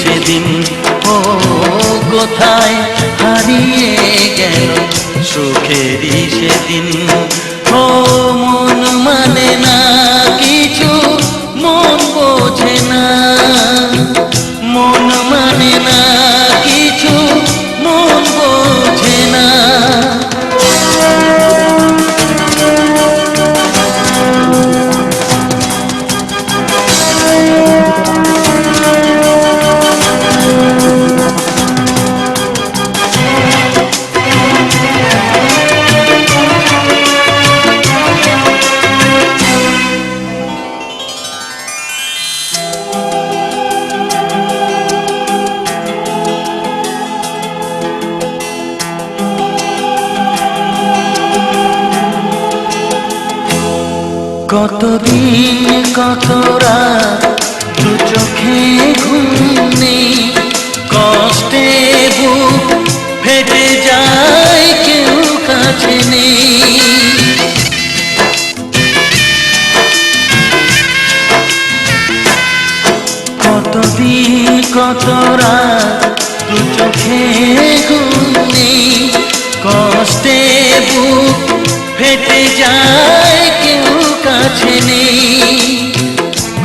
সেদিন, ও কোথায় হারিয়ে গেল সুখেরই সেদিন। ও মন মানে না কিছু, মন বোঝে না, মন মানে না কিছু, মন বোঝে না। কতদিন কত রাত দু চোখে ঘুম নেই, কষ্টে বুক ফেটে যায় কেউ কাছে নেই। কতদিন কত রাত দু চোখে ঘুম নেই, কষ্টে বুক ফেটে যায় কেউ কাছে নেই।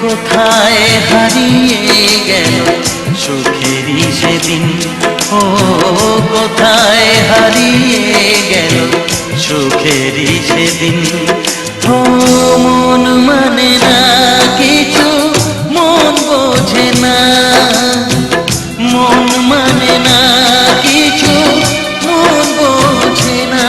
কোথায় হারিয়ে গেল সুখেরই সেদিন, ও কোথায় হারিয়ে গেল সুখেরই সেদিন। ও মন মানে না কিছু, মন বোঝে না, মন মানে না কিছু, মন বোঝে না।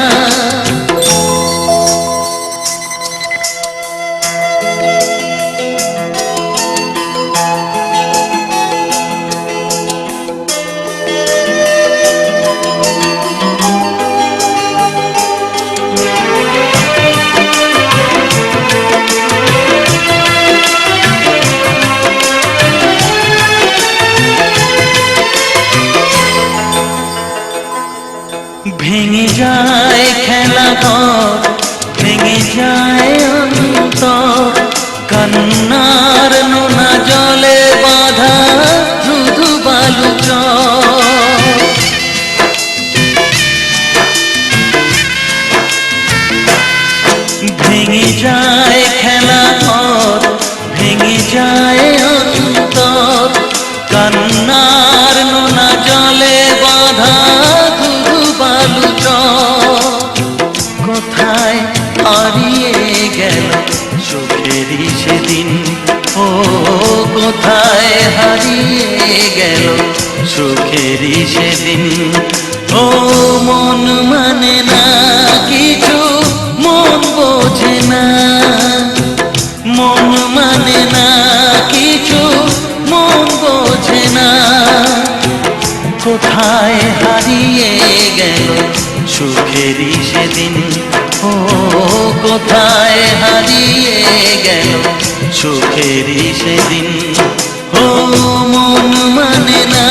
ভেঙে যায় খেলা ঘর, ভেঙে যায় অন্তর, কান্নার নোনা জলে বাঁধা ধুধু বালু চর। ভেঙে যায় খেলা ঘর, ভেঙে যায় অন্তর, কান্নার নোনা জলে বাঁধা বালু চর। কোথায় হারিয়ে গেল সুখেরই সেদিন, ও কোথায় হারিয়ে গেল সুখেরই সেদিন। ও মন মানে না কিছু, মন বোঝে না, মন মানে না কিছু, মন বোঝে না। কোথায় হারিয়ে গেল সুখেরই সেদিন, ও কোথায় হারিয়ে গেল সুখেরই সেদিন। ও মন মানে না